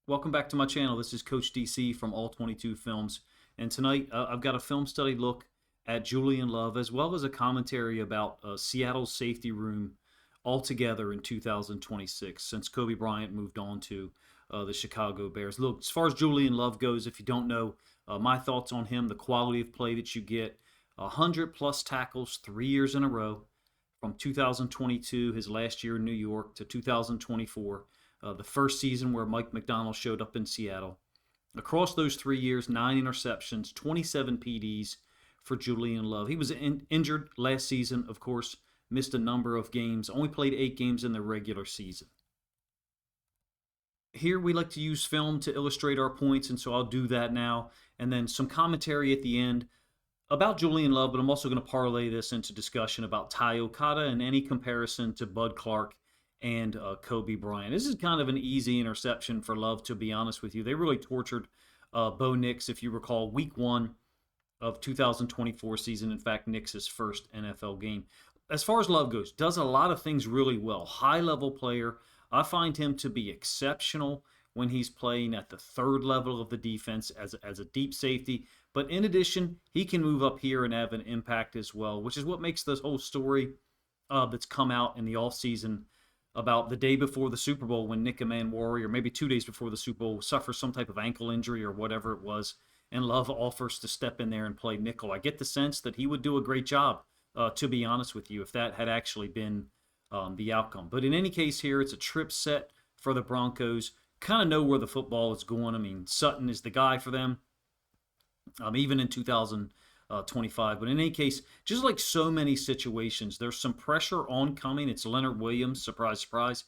Welcome back to my channel. This is Coach DC from All 22 Films. And tonight I've got a film study look at Julian Love as well as a commentary about Seattle's safety room altogether in 2026 since Kobe Bryant moved on to the Chicago Bears. Look, as far as Julian Love goes, if you don't know, my thoughts on him, the quality of play that you get, 100 plus tackles 3 years in a row from 2022, his last year in New York, to 2024. The first season where Mike McDonald showed up in Seattle. Across those 3 years, 9 interceptions, 27 PDs for Julian Love. He was injured last season, of course, missed a number of games, only played 8 games in the regular season. Here we like to use film to illustrate our points, and so I'll do that now. And then some commentary at the end about Julian Love, but I'm also going to parlay this into discussion about Tai Okada and any comparison to Bud Clark and Kobe Bryant. This is kind of an easy interception for Love, to be honest with you. They really tortured Bo Nix, if you recall, week 1 of 2024 season. In fact, Nix's first NFL game. As far as Love goes, does a lot of things really well. High-level player. I find him to be exceptional when he's playing at the third level of the defense as a deep safety. But in addition, he can move up here and have an impact as well, which is what makes this whole story that's come out in the offseason about the day before the Super Bowl when Nick Manwari, or maybe 2 days before the Super Bowl, suffers some type of ankle injury or whatever it was, and Love offers to step in there and play nickel. I get the sense that he would do a great job, to be honest with you, if that had actually been the outcome. But in any case here, it's a trip set for the Broncos. Kind of know where the football is going. I mean, Sutton is the guy for them, even in 2025. But in any case, just like so many situations, there's some pressure oncoming. It's Leonard Williams. Surprise, surprise.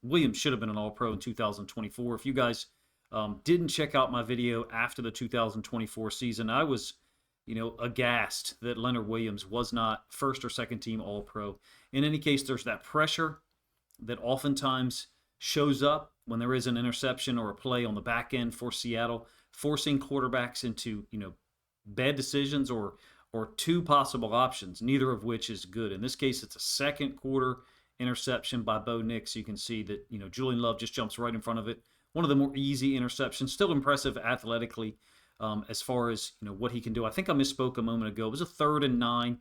Williams should have been an All-Pro in 2024. If you guys didn't check out my video after the 2024 season, I was, aghast that Leonard Williams was not first or second team All-Pro. In any case, there's that pressure that oftentimes shows up when there is an interception or a play on the back end for Seattle, forcing quarterbacks into, bad decisions or two possible options, neither of which is good. In this case, it's a second quarter interception by Bo Nix. You can see that, Julian Love just jumps right in front of it. One of the more easy interceptions, still impressive athletically as far as, what he can do. I think I misspoke a moment ago. It was a 3rd and 9,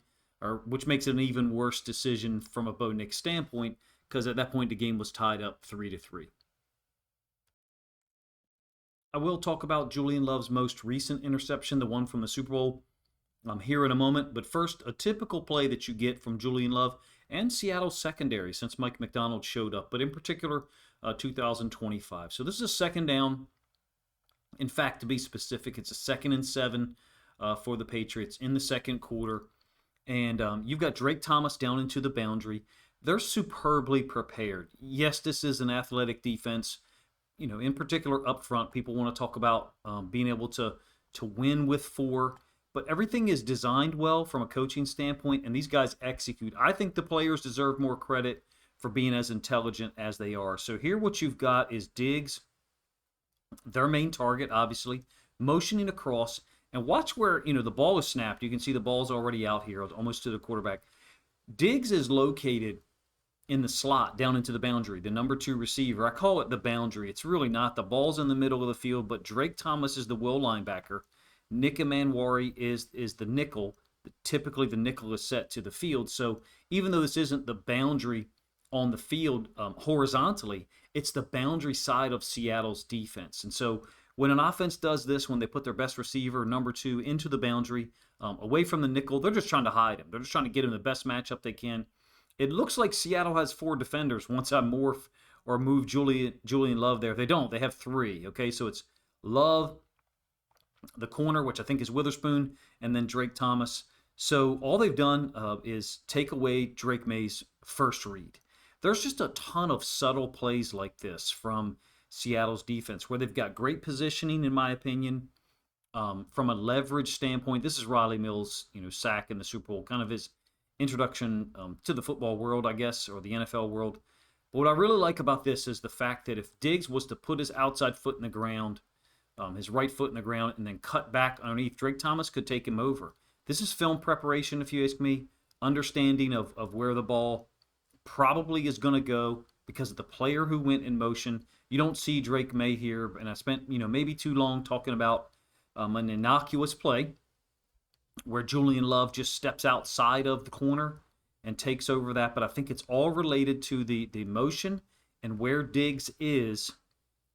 which makes it an even worse decision from a Bo Nix standpoint, because at that point the game was tied up 3-3. I will talk about Julian Love's most recent interception, the one from the Super Bowl, here in a moment. But first, a typical play that you get from Julian Love and Seattle's secondary since Mike McDonald showed up, but in particular, 2025. So this is a second down. In fact, to be specific, it's a 2nd and 7 for the Patriots in the second quarter. And you've got Drake Thomas down into the boundary. They're superbly prepared. Yes, this is an athletic defense. In particular up front, people want to talk about being able to win with 4, but everything is designed well from a coaching standpoint, and these guys execute. I think the players deserve more credit for being as intelligent as they are. So here what you've got is Diggs, their main target, obviously, motioning across, and watch where, the ball is snapped. You can see the ball's already out here, almost to the quarterback. Diggs is located in the slot down into the boundary, the number 2 receiver. I call it the boundary. It's really not. The ball's in the middle of the field, but Drake Thomas is the will linebacker. Nick Manwari is the nickel. Typically, the nickel is set to the field. So even though this isn't the boundary on the field horizontally, it's the boundary side of Seattle's defense. And so when an offense does this, when they put their best receiver, number 2, into the boundary, away from the nickel, they're just trying to hide him. They're just trying to get him the best matchup they can. It looks like Seattle has 4 defenders once I morph or move Julian Love there. They don't. They have 3. Okay, so it's Love, the corner, which I think is Witherspoon, and then Drake Thomas. So all they've done is take away Drake May's first read. There's just a ton of subtle plays like this from Seattle's defense where they've got great positioning, in my opinion. From a leverage standpoint, this is Riley Mills' sack in the Super Bowl, kind of his introduction to the football world, I guess, or the NFL world. But what I really like about this is the fact that if Diggs was to put his outside foot in the ground, his right foot in the ground, and then cut back underneath, Drake Thomas could take him over. This is film preparation, if you ask me, understanding of where the ball probably is going to go because of the player who went in motion You don't see Drake May here, and I spent maybe too long talking about an innocuous play where Julian Love just steps outside of the corner and takes over that. But I think it's all related to the motion and where Diggs is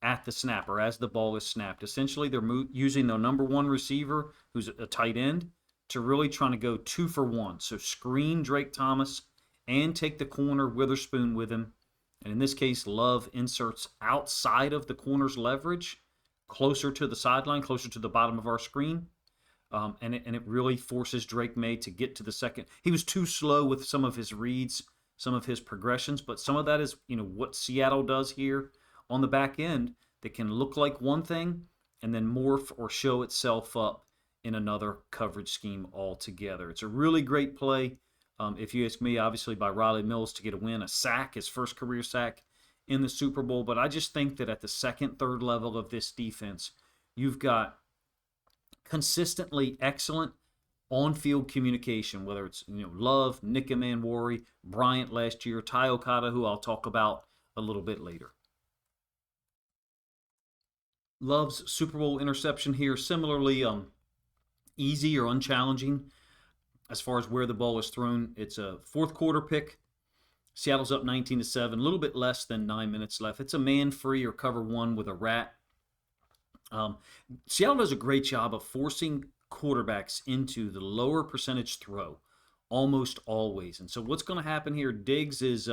at the snap or as the ball is snapped. Essentially, they're using their number one receiver, who's a tight end, to really trying to go 2-for-1. So screen Drake Thomas and take the corner Witherspoon with him. And in this case, Love inserts outside of the corner's leverage, closer to the sideline, closer to the bottom of our screen. And it really forces Drake May to get to the second. He was too slow with some of his reads, some of his progressions, but some of that is what Seattle does here on the back end that can look like one thing and then morph or show itself up in another coverage scheme altogether. It's a really great play, if you ask me, obviously by Riley Mills to get a win, a sack, his first career sack in the Super Bowl. But I just think that at the second, third level of this defense, you've got consistently excellent on-field communication, whether it's Love, Nick Manwari, Bryant last year, Tai Okada, who I'll talk about a little bit later. Love's Super Bowl interception here, similarly easy or unchallenging as far as where the ball is thrown. It's a fourth quarter pick. Seattle's up 19-7, a little bit less than 9 minutes left. It's a man free or cover one with a rat. Seattle does a great job of forcing quarterbacks into the lower percentage throw almost always. And so what's going to happen here, Diggs is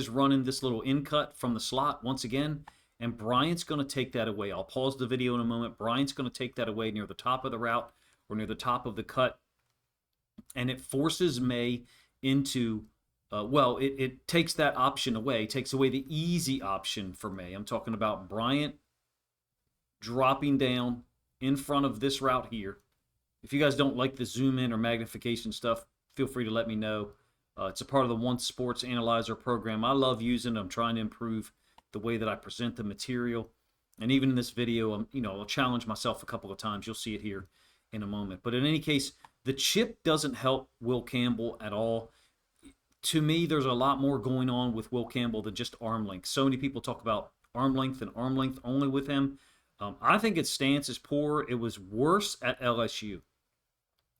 running this little in cut from the slot once again, and Bryant's going to take that away. I'll pause the video in a moment. Bryant's going to take that away near the top of the route or near the top of the cut, and it forces May into, it takes that option away, takes away the easy option for May. I'm talking about Bryant dropping down in front of this route here. If you guys don't like the zoom in or magnification stuff, feel free to let me know. It's a part of the Once Sports Analyser program. I love using it. I'm trying to improve the way that I present the material. And even in this video, I'll challenge myself a couple of times. You'll see it here in a moment. But in any case, the chip doesn't help Will Campbell at all. To me, there's a lot more going on with Will Campbell than just arm length. So many people talk about arm length and arm length only with him. I think his stance is poor. It was worse at LSU.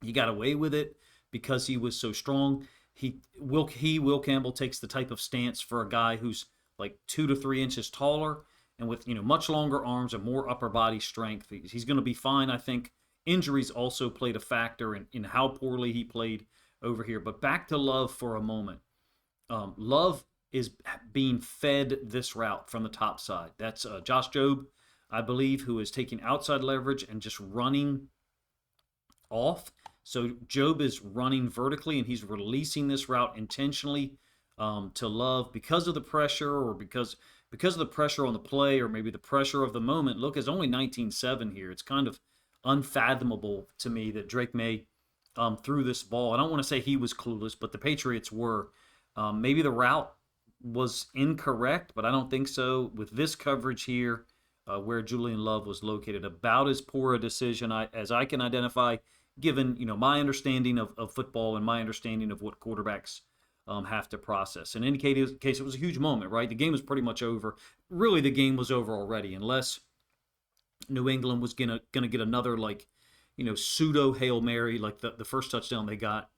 He got away with it because he was so strong. Will Campbell takes the type of stance for a guy who's like 2 to 3 inches taller and with much longer arms and more upper body strength. He's going to be fine, I think. Injuries also played a factor in how poorly he played over here. But back to Love for a moment. Love is being fed this route from the top side. That's Josh Jobe, I believe, who is taking outside leverage and just running off. So Jobe is running vertically, and he's releasing this route intentionally to Love because of the pressure or because of the pressure on the play or maybe the pressure of the moment. Look, it's only 19-7 here. It's kind of unfathomable to me that Drake May threw this ball. I don't want to say he was clueless, but the Patriots were. Maybe the route was incorrect, but I don't think so. With this coverage here, where Julian Love was located, about as poor a decision as I can identify, given my understanding of football and my understanding of what quarterbacks have to process. In any case, it was a huge moment, right? The game was pretty much over. Really, the game was over already, unless New England was gonna get another pseudo Hail Mary like the first touchdown they got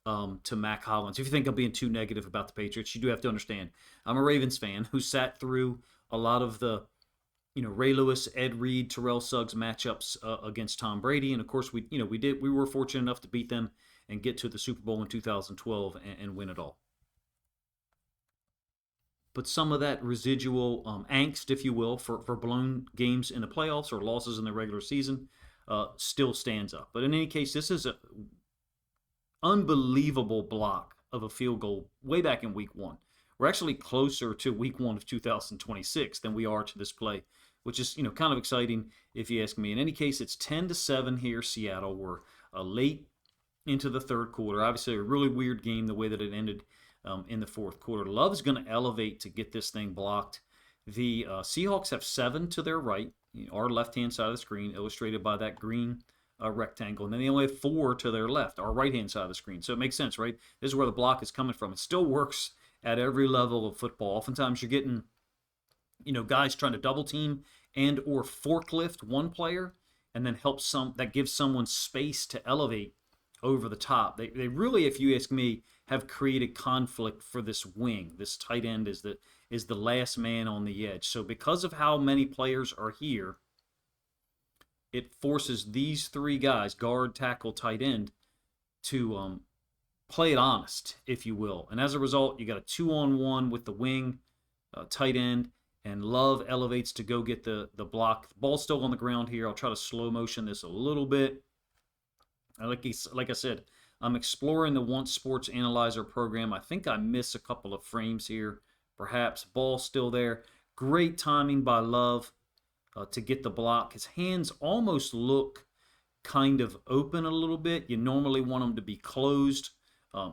to Mac Hollins. If you think I'm being too negative about the Patriots, you do have to understand I'm a Ravens fan who sat through a lot of the Ray Lewis, Ed Reed, Terrell Suggs matchups against Tom Brady, and of course we were fortunate enough to beat them and get to the Super Bowl in 2012 and win it all. But some of that residual angst, if you will, for blown games in the playoffs or losses in the regular season still stands up. But in any case, this is an unbelievable block of a field goal way back in week 1. We're actually closer to week 1 of 2026 than we are to this play, which is kind of exciting if you ask me. In any case, it's 10-7 here, Seattle. We're late into the third quarter. Obviously, a really weird game the way that it ended in the fourth quarter. Love is going to elevate to get this thing blocked. The Seahawks have 7 to their right, our left-hand side of the screen, illustrated by that green rectangle. And then they only have 4 to their left, our right-hand side of the screen. So it makes sense, right? This is where the block is coming from. It still works at every level of football. Oftentimes you're getting guys trying to double team and or forklift one player and then that gives someone space to elevate over the top. They really, if you ask me, have created conflict for this wing. This tight end is the last man on the edge. So because of how many players are here, it forces these three guys, guard, tackle, tight end, to play it honest, if you will. And as a result, you got a 2-on-1 with the wing, tight end, and Love elevates to go get the block. The ball's still on the ground here. I'll try to slow motion this a little bit. Like I said, I'm exploring the Once Sports Analyser program. I think I miss a couple of frames here. Perhaps ball still there. Great timing by Love to get the block. His hands almost look kind of open a little bit. You normally want them to be closed,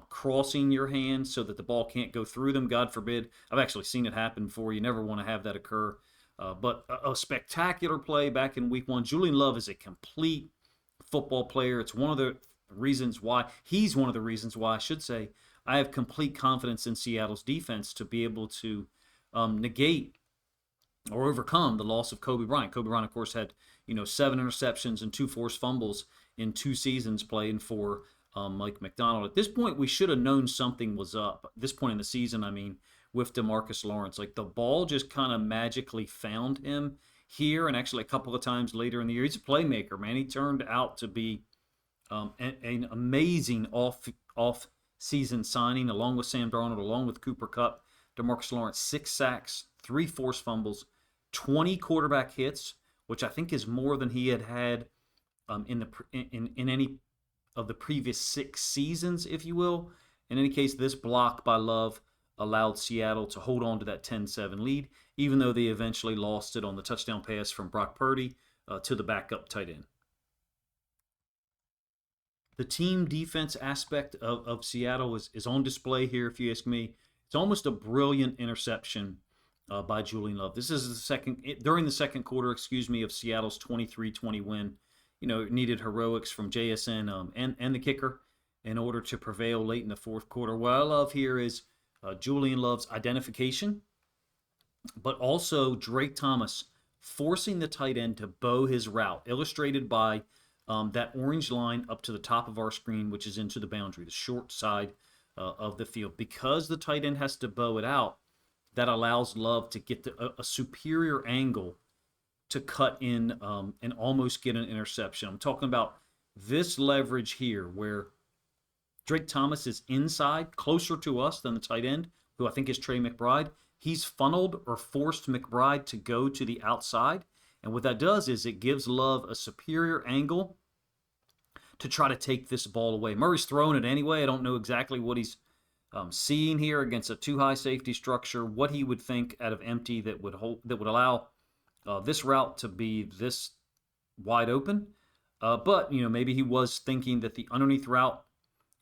crossing your hands so that the ball can't go through them. God forbid. I've actually seen it happen before. You never want to have that occur. But a spectacular play back in week 1. Julian Love is a complete football player. It's one of the reasons why, he's one of the reasons why, I should say, I have complete confidence in Seattle's defense to be able to negate or overcome the loss of Kobe Bryant. Kobe Bryant, of course, had 7 interceptions and 2 forced fumbles in 2 seasons playing for Mike Macdonald. At this point, we should have known something was up. At this point in the season, I mean, with DeMarcus Lawrence. Like, the ball just kind of magically found him here, and actually a couple of times later in the year. He's a playmaker, man. He turned out to be an amazing off-season signing, along with Sam Darnold, along with Cooper Kupp. DeMarcus Lawrence, 6 sacks, 3 forced fumbles, 20 quarterback hits, which I think is more than he had in any of the previous 6 seasons, if you will. In any case, this block by Love allowed Seattle to hold on to that 10-7 lead, even though they eventually lost it on the touchdown pass from Brock Purdy to the backup tight end. The team defense aspect of Seattle is on display here, if you ask me. It's almost a brilliant interception by Julian Love. This is during the second quarter, of Seattle's 23-20 win. It needed heroics from JSN and the kicker in order to prevail late in the fourth quarter. What I love here is Julian Love's identification, but also Drake Thomas forcing the tight end to bow his route, illustrated by that orange line up to the top of our screen, which is into the boundary, the short side of the field. Because the tight end has to bow it out, that allows Love to get a superior angle to cut in and almost get an interception. I'm talking about this leverage here where Drake Thomas is inside, closer to us than the tight end, who I think is Trey McBride. He's funneled or forced McBride to go to the outside. And what that does is it gives Love a superior angle to try to take this ball away. Murray's throwing it anyway. I don't know exactly what he's seeing here against a too-high safety structure, what he would think out of empty that would allow this route to be this wide open. But maybe he was thinking that the underneath route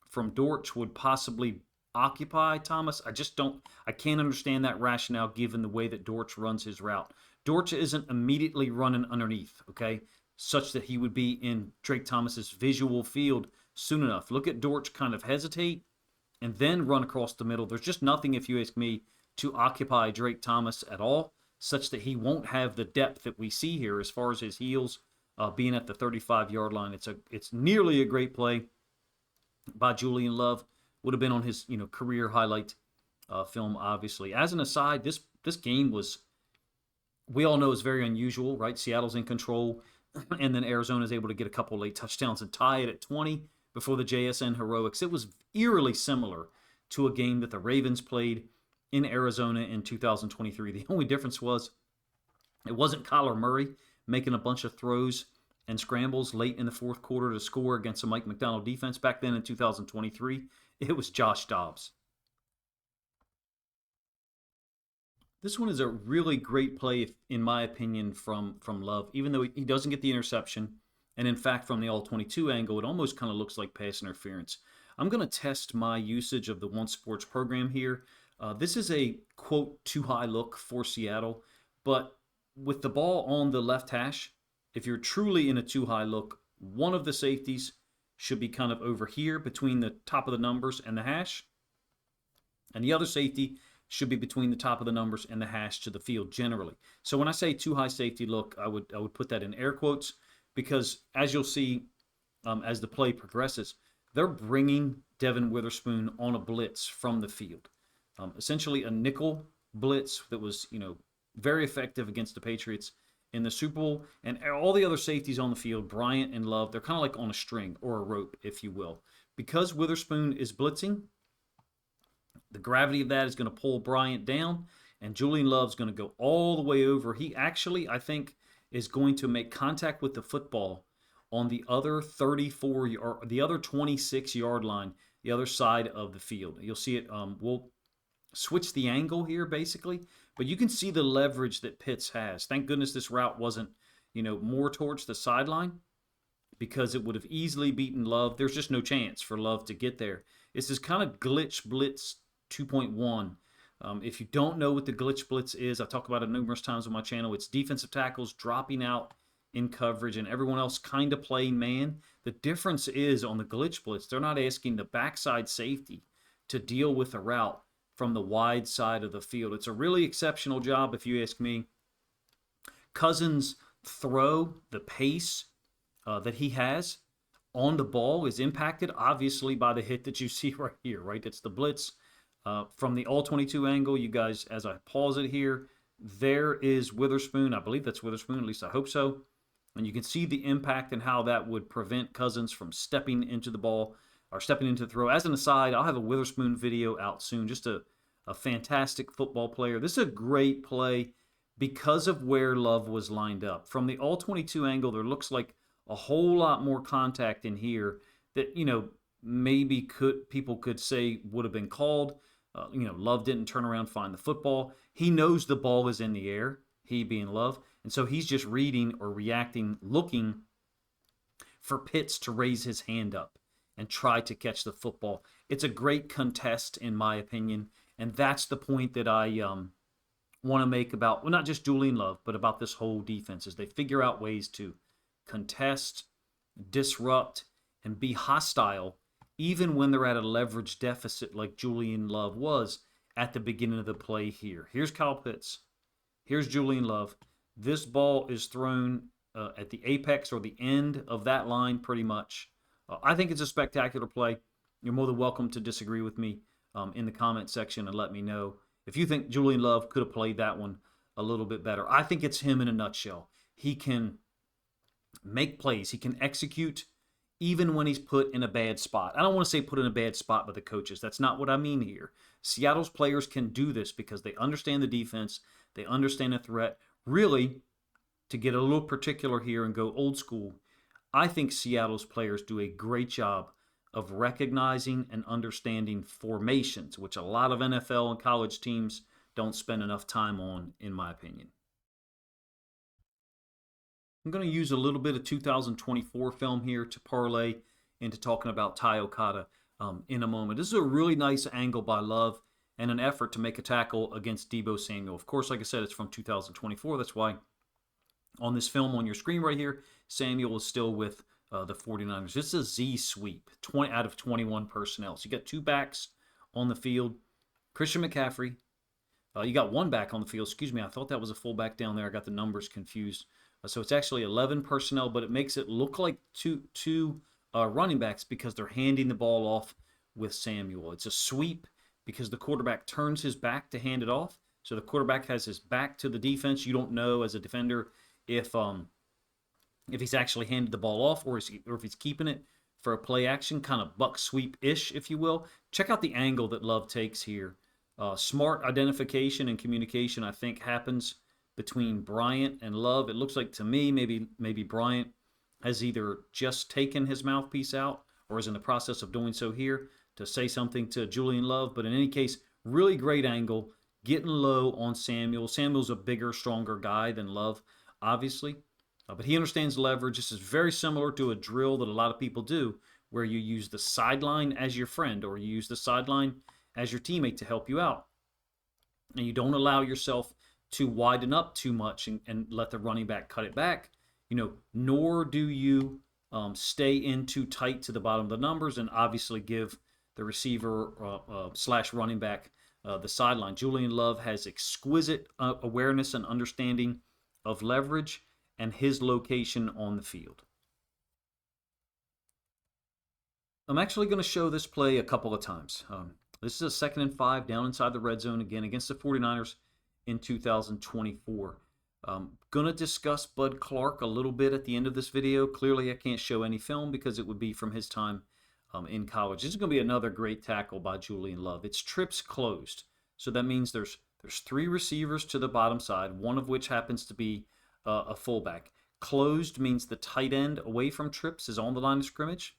from Dortch would possibly occupy Thomas. I can't understand that rationale given the way that Dortch runs his route. Dortch isn't immediately running underneath, okay, such that he would be in Drake Thomas's visual field soon enough. Look at Dortch kind of hesitate and then run across the middle. There's just nothing, if you ask me, to occupy Drake Thomas at all, such that he won't have the depth that we see here as far as his heels being at the 35-yard line. It's nearly a great play by Julian Love. Would have been on his career highlight film, obviously. As an aside, this game was, we all know, is very unusual, right? Seattle's in control, and then Arizona is able to get a couple late touchdowns and tie it at 20 before the JSN heroics. It was eerily similar to a game that the Ravens played in Arizona in 2023. The only difference was it wasn't Kyler Murray making a bunch of throws and scrambles late in the fourth quarter to score against a Mike Macdonald defense. Back then in 2023, it was Josh Dobbs. This one is a really great play, in my opinion, from Love, even though he doesn't get the interception. And in fact, from the all-22 angle, it almost kind of looks like pass interference. I'm going to test my usage of the Once Sports program here. This is a, quote, too high look for Seattle. But with the ball on the left hash, if you're truly in a too high look, one of the safeties should be kind of over here between the top of the numbers and the hash. And the other safety should be between the top of the numbers and the hash to the field generally. So when I say too high safety look, I would put that in air quotes, because as you'll see as the play progresses, they're bringing Devin Witherspoon on a blitz from the field. Essentially a nickel blitz that was, very effective against the Patriots in the Super Bowl. And all the other safeties on the field, Bryant and Love, they're kind of like on a string or a rope, if you will. Because Witherspoon is blitzing, the gravity of that is going to pull Bryant down, and Julian Love's going to go all the way over. He actually, I think, is going to make contact with the football on the other 34 or the other 26-yard line, the other side of the field. You'll see it. We'll switch the angle here, basically, but you can see the leverage that Pitts has. Thank goodness this route wasn't, more towards the sideline, because it would have easily beaten Love. There's just no chance for Love to get there. It's this kind of glitch blitz 2.1. If you don't know what the glitch blitz is, I've talked about it numerous times on my channel. It's defensive tackles dropping out in coverage and everyone else kind of playing man. The difference is on the glitch blitz, they're not asking the backside safety to deal with a route from the wide side of the field. It's a really exceptional job, if you ask me. Cousins' throw, the pace that he has on the ball is impacted, obviously, by the hit that you see right here, right? It's the blitz. From the all-22 angle, you guys, as I pause it here, there is Witherspoon. I believe that's Witherspoon, at least I hope so. And you can see the impact and how that would prevent Cousins from stepping into the ball or stepping into the throw. As an aside, I'll have a Witherspoon video out soon. Just a fantastic football player. This is a great play because of where Love was lined up. From the all-22 angle, there looks like a whole lot more contact in here that, maybe people could say would have been called. Love didn't turn around, find the football. He knows the ball is in the air, he being Love, and so he's just reading or reacting, looking for Pitts to raise his hand up and try to catch the football. It's a great contest, in my opinion, and that's the point that I want to make about, well, not just Julian Love, but about this whole defense, is they figure out ways to contest, disrupt, and be hostile even when they're at a leverage deficit like Julian Love was at the beginning of the play here. Here's Kyle Pitts. Here's Julian Love. This ball is thrown at the apex or the end of that line pretty much. I think it's a spectacular play. You're more than welcome to disagree with me in the comment section and let me know if you think Julian Love could have played that one a little bit better. I think it's him in a nutshell. He can make plays. He can execute even when he's put in a bad spot. I don't want to say put in a bad spot by the coaches. That's not what I mean here. Seattle's players can do this because they understand the defense. They understand the threat. Really, to get a little particular here and go old school, I think Seattle's players do a great job of recognizing and understanding formations, which a lot of NFL and college teams don't spend enough time on, in my opinion. I'm going to use a little bit of 2024 film here to parlay into talking about Tai Okada in a moment. This is a really nice angle by Love and an effort to make a tackle against Deebo Samuel. Of course, like I said, it's from 2024. That's why on this film on your screen right here, Samuel is still with the 49ers. This is a Z sweep, 20 out of 21 personnel. So you got two backs on the field. Christian McCaffrey. You got one back on the field. Excuse me, I thought that was a fullback down there. I got the numbers confused. So it's actually 11 personnel, but it makes it look like two running backs because they're handing the ball off with Samuel. It's a sweep because the quarterback turns his back to hand it off. So the quarterback has his back to the defense. You don't know as a defender if he's actually handed the ball off or if he's keeping it for a play action, kind of buck sweep-ish, if you will. Check out the angle that Love takes here. Smart identification and communication, I think, happens between Bryant and Love. It looks like to me maybe Bryant has either just taken his mouthpiece out or is in the process of doing so here to say something to Julian Love. But in any case, really great angle, getting low on Samuel. Samuel's a bigger, stronger guy than Love, obviously. But he understands leverage. This is very similar to a drill that a lot of people do where you use the sideline as your friend or you use the sideline as your teammate to help you out. And you don't allow yourself to widen up too much and let the running back cut it back, nor do you stay in too tight to the bottom of the numbers and obviously give the receiver slash running back the sideline. Julian Love has exquisite awareness and understanding of leverage and his location on the field. I'm actually going to show this play a couple of times. This is a 2nd and 5 down inside the red zone again against the 49ers in 2024. Going to discuss Bud Clark a little bit at the end of this video. Clearly, I can't show any film because it would be from his time in college. This is going to be another great tackle by Julian Love. It's trips closed. So that means there's 3 receivers to the bottom side, one of which happens to be a fullback. Closed means the tight end away from trips is on the line of scrimmage.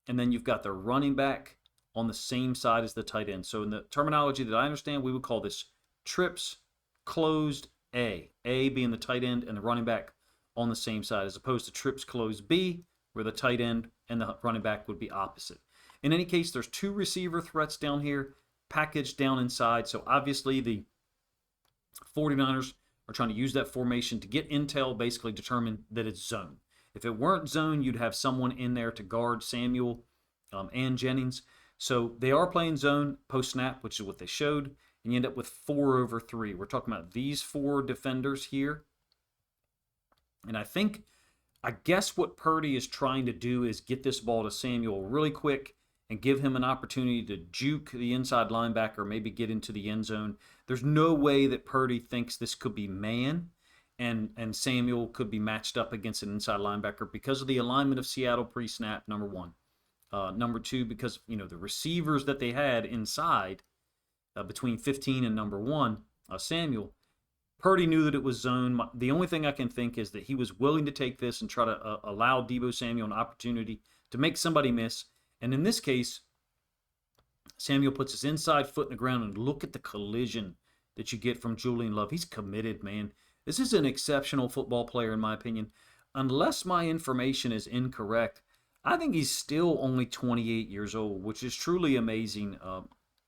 And then you've got the running back on the same side as the tight end. So in the terminology that I understand, we would call this trips closed A. A being the tight end and the running back on the same side, as opposed to trips closed B, where the tight end and the running back would be opposite. In any case, there's 2 receiver threats down here, packaged down inside. So obviously the 49ers are trying to use that formation to get intel, basically determine that it's zone. If it weren't zone, you'd have someone in there to guard Samuel and Jennings. So they are playing zone post-snap, which is what they showed, and you end up with 4 over 3. We're talking about these 4 defenders here. And I guess what Purdy is trying to do is get this ball to Samuel really quick and give him an opportunity to juke the inside linebacker, maybe get into the end zone. There's no way that Purdy thinks this could be man. And Samuel could be matched up against an inside linebacker because of the alignment of Seattle pre-snap, number 1. Number 2, because the receivers that they had inside between 15 and number 1, Samuel, Purdy knew that it was zone. The only thing I can think is that he was willing to take this and try to allow Deebo Samuel an opportunity to make somebody miss. And in this case, Samuel puts his inside foot in the ground, and look at the collision that you get from Julian Love. He's committed, man. This is an exceptional football player, in my opinion. Unless my information is incorrect, I think he's still only 28 years old, which is truly amazing.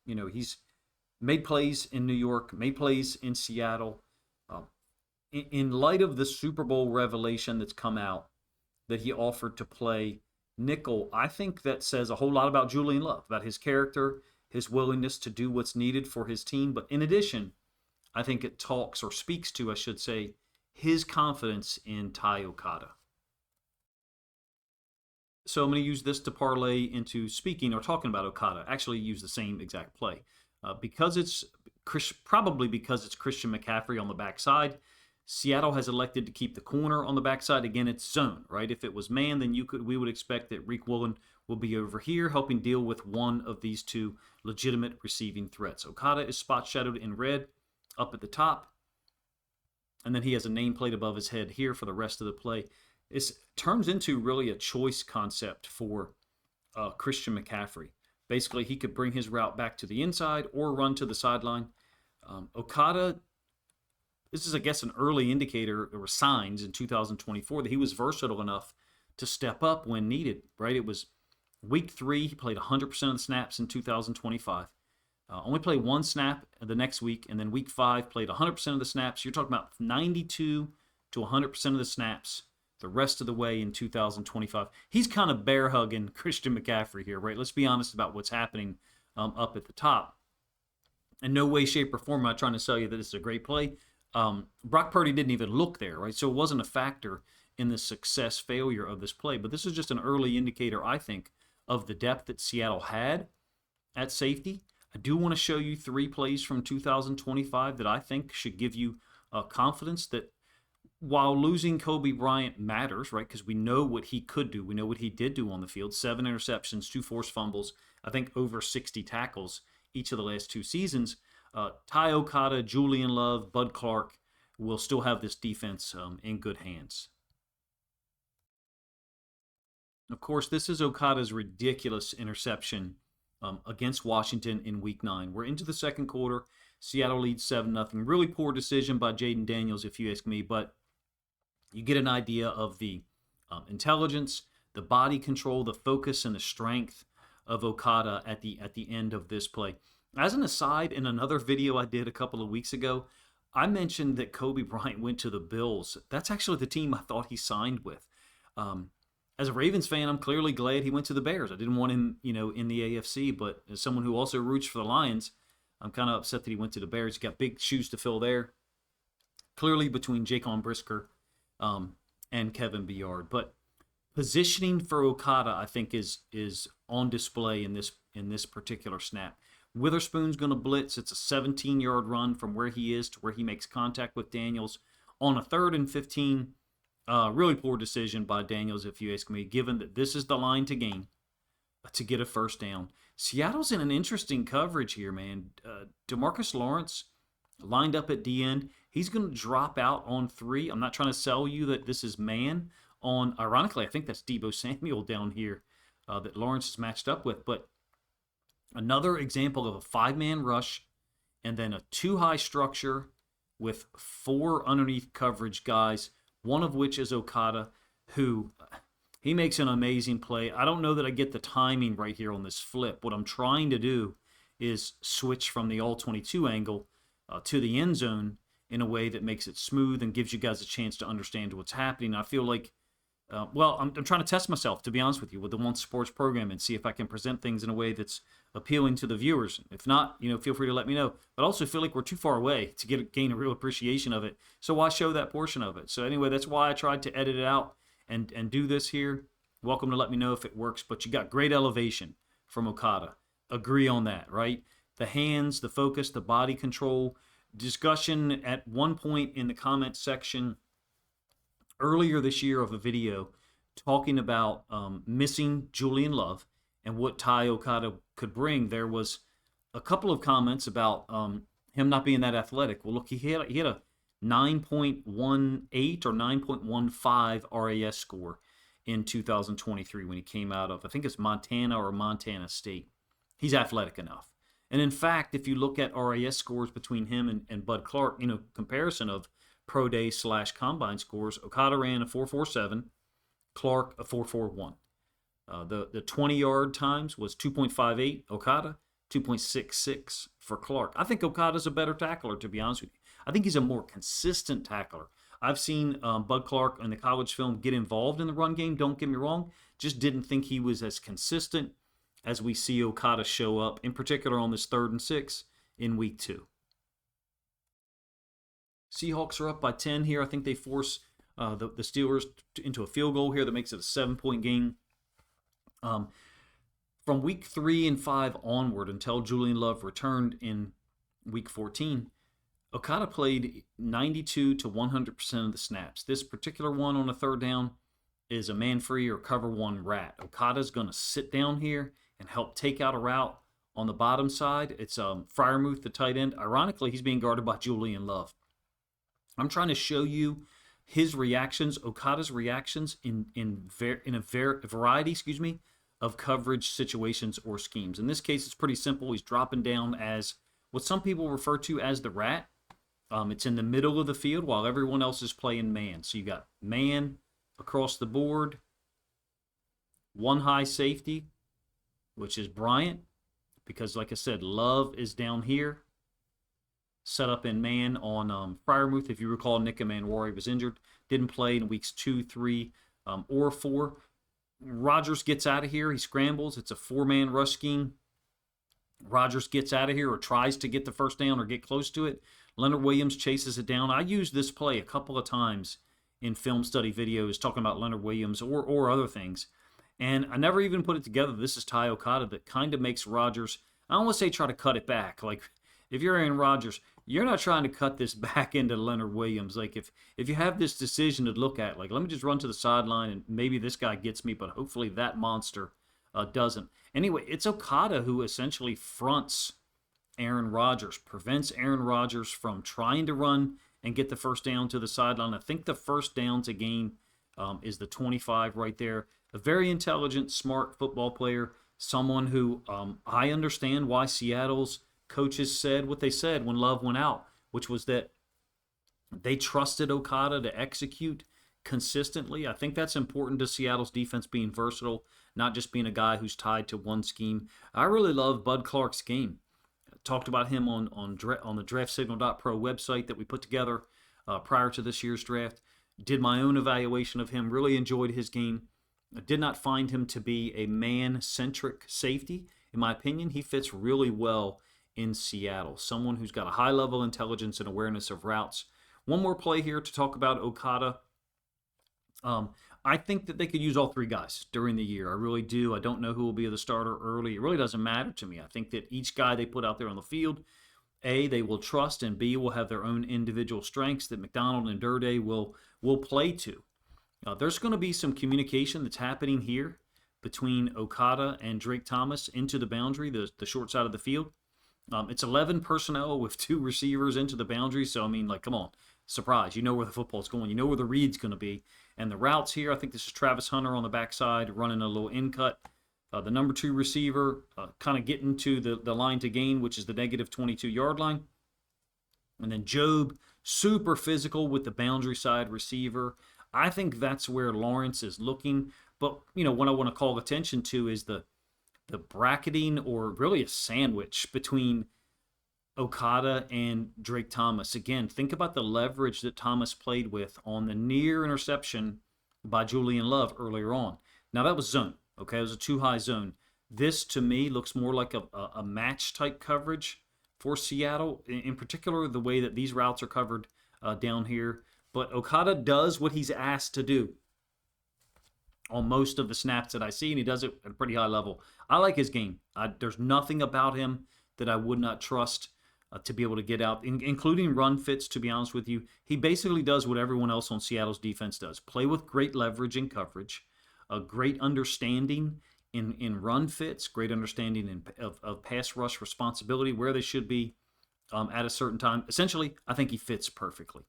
He's made plays in New York, made plays in Seattle. In light of the Super Bowl revelation that's come out that he offered to play nickel, I think that says a whole lot about Julian Love, about his character, his willingness to do what's needed for his team. But in addition, I think it talks, or speaks to, I should say, his confidence in Tai Okada. So I'm going to use this to parlay into speaking or talking about Okada. Actually use the same exact play. Probably because it's Christian McCaffrey on the backside, Seattle has elected to keep the corner on the backside. Again, it's zone, right? If it was man, then we would expect that Reek Woolen will be over here helping deal with one of these 2 legitimate receiving threats. Okada is spot shadowed in red up at the top, and then he has a nameplate above his head here for the rest of the play. It turns into really a choice concept for Christian McCaffrey. Basically, he could bring his route back to the inside or run to the sideline. Okada, this is, I guess, an early indicator or signs in 2024 that he was versatile enough to step up when needed, right? It was week 3. He played 100% of the snaps in 2025. Only played 1 snap the next week, and then week 5 played 100% of the snaps. You're talking about 92 to 100% of the snaps the rest of the way in 2025. He's kind of bear hugging Christian McCaffrey here, right? Let's be honest about what's happening up at the top. In no way, shape, or form am I trying to tell you that it's a great play. Brock Purdy didn't even look there, right? So it wasn't a factor in the success failure of this play. But this is just an early indicator, I think, of the depth that Seattle had at safety. I do want to show you 3 plays from 2025 that I think should give you confidence that while losing Kobe Bryant matters, right, because we know what he could do. We know what he did do on the field. 7 interceptions, 2 forced fumbles, I think over 60 tackles each of the last 2 seasons. Tai Okada, Julian Love, Bud Clark will still have this defense in good hands. Of course, this is Okada's ridiculous interception against Washington in Week 9. We're into the second quarter. Seattle leads 7-0. Really poor decision by Jaden Daniels, if you ask me, but you get an idea of the intelligence, the body control, the focus, and the strength of Okada at the end of this play. As an aside, in another video I did a couple of weeks ago, I mentioned that Kobe Bryant went to the Bills. That's actually the team I thought he signed with. As a Ravens fan, I'm clearly glad he went to the Bears. I didn't want him, in the AFC, but as someone who also roots for the Lions, I'm kind of upset that he went to the Bears. He's got big shoes to fill there. Clearly between Jaquan Brisker and Kevin Byard. But positioning for Okada, I think, is on display in this particular snap. Witherspoon's going to blitz. It's a 17-yard run from where he is to where he makes contact with Daniels. On a 3rd and 15, really poor decision by Daniels, if you ask me, given that this is the line to gain to get a first down. Seattle's in an interesting coverage here, man. DeMarcus Lawrence lined up at the end. He's going to drop out on 3. I'm not trying to sell you that this is man on, ironically, I think that's Deebo Samuel down here that Lawrence is matched up with. But another example of a 5-man rush and then a 2-high structure with 4 underneath coverage guys, one of which is Okada, who he makes an amazing play. I don't know that I get the timing right here on this flip. What I'm trying to do is switch from the all-22 angle to the end zone in a way that makes it smooth and gives you guys a chance to understand what's happening. I feel like I'm trying to test myself, to be honest with you, with the Once Sports program and see if I can present things in a way that's appealing to the viewers. If not, feel free to let me know. But I also feel like we're too far away to gain a real appreciation of it. So why show that portion of it? So anyway, that's why I tried to edit it out and do this here. Welcome to let me know if it works. But you got great elevation from Okada. Agree on that, right? The hands, the focus, the body control. Discussion at one point in the comment section earlier this year of a video talking about missing Julian Love and what Tai Okada could bring. There was a couple of comments about him not being that athletic. Well, look, he had a 9.18 or 9.15 RAS score in 2023 when he came out of, I think it's Montana or Montana State. He's athletic enough. And in fact, if you look at RAS scores between him and Bud Clark, comparison of pro day / combine scores, Okada ran a 4.47, Clark a 4.41. The 20-yard times was 2.58 Okada, 2.66 for Clark. I think Okada's a better tackler, to be honest with you. I think he's a more consistent tackler. I've seen Bud Clark in the college film get involved in the run game, don't get me wrong, just didn't think he was as consistent as we see Okada show up, in particular on this 3rd and 6 in week 2. Seahawks are up by 10 here. I think they force the Steelers into a field goal here that makes it a 7-point game. From week 3 and 5 onward until Julian Love returned in week 14, Okada played 92 to 100% of the snaps. This particular one on a 3rd down is a man-free or cover 1 rat. Okada's going to sit down here and help take out a route on the bottom side. It's Freiermuth, the tight end. Ironically, he's being guarded by Julian Love. I'm trying to show you his reactions, Okada's reactions in a variety, of coverage situations or schemes. In this case, it's pretty simple. He's dropping down as what some people refer to as the rat. It's in the middle of the field while everyone else is playing man. So you got man across the board, 1 high safety, which is Bryant, because like I said, Love is down here, set up in man on Freiermuth. If you recall, Nick Manwari was injured, didn't play in weeks 2, 3, or 4. Rodgers gets out of here. He scrambles. It's a 4-man rush scheme. Rodgers gets out of here or tries to get the first down or get close to it. Leonard Williams chases it down. I used this play a couple of times in film study videos talking about Leonard Williams or other things. And I never even put it together. This is Tai Okada that kind of makes Rodgers, I don't want to say try to cut it back. Like, if you're Aaron Rodgers, you're not trying to cut this back into Leonard Williams. Like, if you have this decision to look at, like, let me just run to the sideline and maybe this guy gets me, but hopefully that monster doesn't. Anyway, it's Okada who essentially fronts Aaron Rodgers, prevents Aaron Rodgers from trying to run and get the first down to the sideline. I think the first down to gain is the 25 right there. A very intelligent, smart football player, someone who I understand why Seattle's coaches said what they said when Love went out, which was that they trusted Okada to execute consistently. I think that's important to Seattle's defense being versatile, not just being a guy who's tied to one scheme. I really love Bud Clark's game. Talked about him on the DraftSignal.pro website that we put together prior to this year's draft. Did my own evaluation of him. Really enjoyed his game. I did not find him to be a man-centric safety. In my opinion, he fits really well in Seattle. Someone who's got a high level of intelligence and awareness of routes. One more play here to talk about Okada. I think that they could use all three guys during the year. I really do. I don't know who will be the starter early. It really doesn't matter to me. I think that each guy they put out there on the field, A, they will trust, and B, will have their own individual strengths that McDonald and Durde will play to. There's going to be some communication that's happening here between Okada and Drake Thomas into the boundary, the short side of the field. It's 11 personnel with 2 receivers into the boundary. So, I mean, like, come on. Surprise. You know where the football's going. You know where the read's going to be. And the routes here, I think this is Travis Hunter on the backside running a little in cut. The number 2 receiver kind of getting to the line to gain, which is the negative 22-yard line. And then Job, super physical with the boundary side receiver. I think that's where Lawrence is looking. But, what I want to call attention to is the bracketing, or really a sandwich between Okada and Drake Thomas. Again, think about the leverage that Thomas played with on the near interception by Julian Love earlier on. Now, that was zone, okay? It was a too high zone. This, to me, looks more like a match-type coverage for Seattle, in particular, the way that these routes are covered down here. But Okada does what he's asked to do on most of the snaps that I see, and he does it at a pretty high level. I like his game. There's nothing about him that I would not trust to be able to get out, including run fits, to be honest with you. He basically does what everyone else on Seattle's defense does. Play with great leverage and coverage, a great understanding in run fits, great understanding of pass rush responsibility, where they should be at a certain time. Essentially, I think he fits perfectly.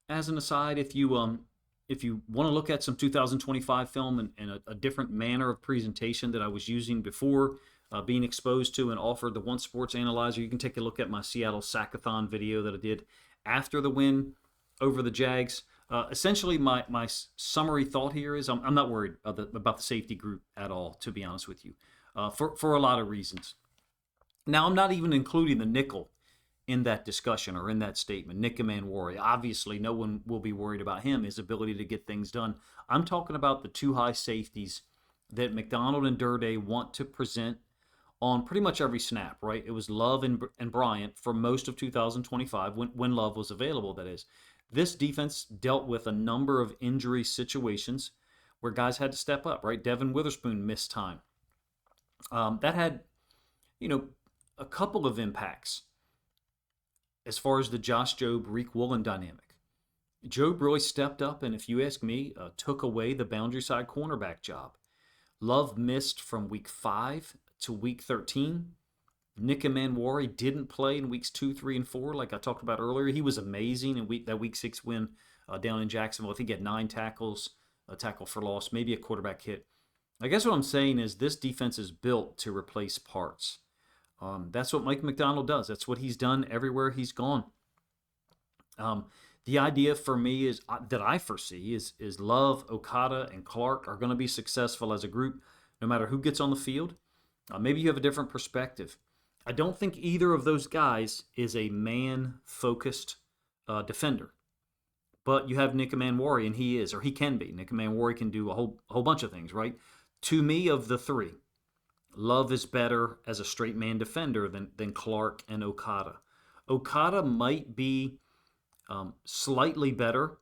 As an aside, if you want to look at some 2025 film and a different manner of presentation that I was using before being exposed to and offered the Once Sports Analyser, you can take a look at my Seattle Sackathon video that I did after the win over the Jags. Essentially, my summary thought here is I'm not worried about the safety group at all, to be honest with you, for a lot of reasons. Now, I'm not even including the nickel in that discussion or in that statement. Nick Warrior, obviously, no one will be worried about him, his ability to get things done. I'm talking about the 2 high safeties that McDonald and Durde want to present on pretty much every snap, right? It was Love and Bryant for most of 2025 when Love was available, that is. This defense dealt with a number of injury situations where guys had to step up, right? Devin Witherspoon missed time. That had, a couple of impacts as far as the Josh Jobe, Reek Woolen dynamic. Jobe really stepped up and, if you ask me, took away the boundary side cornerback job. Love missed from week 5 to week 13. Nick Warrior didn't play in weeks 2, 3, and 4, like I talked about earlier. He was amazing in that week 6 win down in Jacksonville. I think he had 9 tackles, a tackle for loss, maybe a quarterback hit. I guess what I'm saying is this defense is built to replace parts. That's what Mike McDonald does. That's what he's done everywhere he's gone. The idea for me is that I foresee is Love, Okada, and Clark are going to be successful as a group, no matter who gets on the field. Maybe you have a different perspective. I don't think either of those guys is a man-focused defender. But you have Nick Warrior, and he is, or he can be. Nick Warrior can do a whole bunch of things, right? To me, of the 3, Love is better as a straight man defender than Clark and Okada. Okada might be slightly better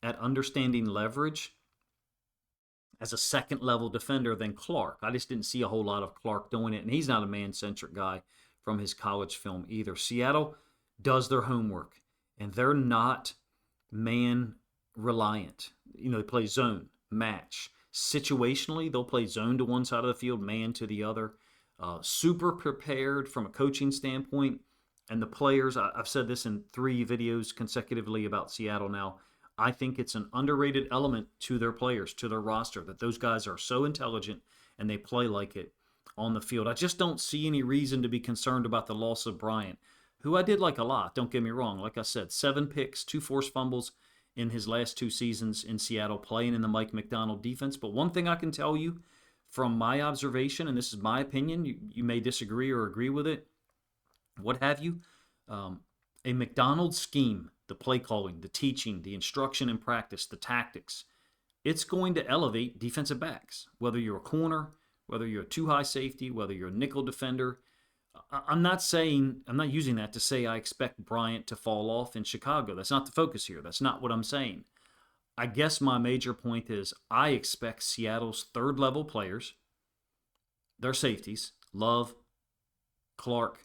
at understanding leverage as a second-level defender than Clark. I just didn't see a whole lot of Clark doing it, and he's not a man-centric guy from his college film either. Seattle does their homework, and they're not man-reliant. They play zone, match. Situationally, they'll play zone to one side of the field, man to the other. Super prepared from a coaching standpoint. And the players, I've said this in 3 videos consecutively about Seattle now, I think it's an underrated element to their players, to their roster, that those guys are so intelligent and they play like it on the field. I just don't see any reason to be concerned about the loss of Bryant, who I did like a lot, don't get me wrong. Like I said, 7 picks, 2 forced fumbles in his last 2 seasons in Seattle, playing in the Mike McDonald defense. But one thing I can tell you from my observation, and this is my opinion, you may disagree or agree with it, what have you, a McDonald scheme, the play calling, the teaching, the instruction in practice, the tactics, it's going to elevate defensive backs, whether you're a corner, whether you're a too-high safety, whether you're a nickel defender. I'm not using that to say I expect Bryant to fall off in Chicago. That's not the focus here. That's not what I'm saying. I guess my major point is I expect Seattle's third-level players, their safeties, Love, Clark,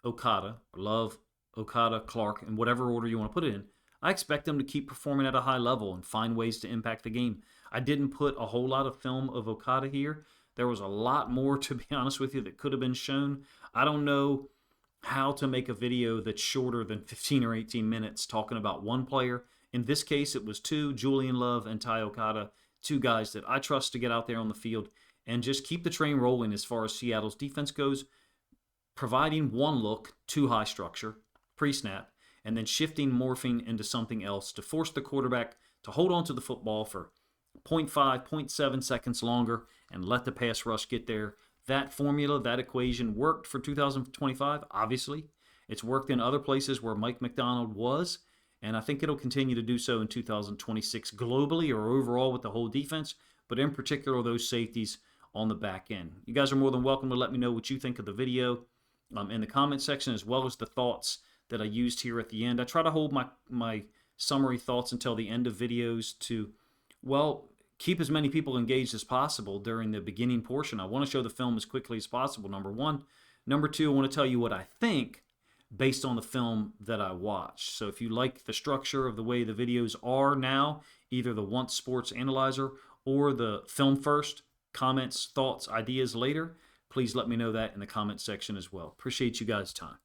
Okada, Love, Okada, Clark, in whatever order you want to put it in, I expect them to keep performing at a high level and find ways to impact the game. I didn't put a whole lot of film of Okada here. There was a lot more, to be honest with you, that could have been shown. I don't know how to make a video that's shorter than 15 or 18 minutes talking about one player. In this case, it was two, Julian Love and Tai Okada, two guys that I trust to get out there on the field and just keep the train rolling as far as Seattle's defense goes, providing one look, too high structure, pre-snap, and then shifting, morphing into something else to force the quarterback to hold on to the football for 0.5, 0.7 seconds longer and let the pass rush get there. That formula, that equation worked for 2025, obviously. It's worked in other places where Mike Macdonald was, and I think it'll continue to do so in 2026 globally or overall with the whole defense, but in particular those safeties on the back end. You guys are more than welcome to let me know what you think of the video in the comment section, as well as the thoughts that I used here at the end. I try to hold my summary thoughts until the end of videos to, well, keep as many people engaged as possible during the beginning portion. I want to show the film as quickly as possible, number one. Number two, I want to tell you what I think based on the film that I watched. So if you like the structure of the way the videos are now, either the Once Sports Analyser or the film first, comments, thoughts, ideas later, please let me know that in the comment section as well. Appreciate you guys' time.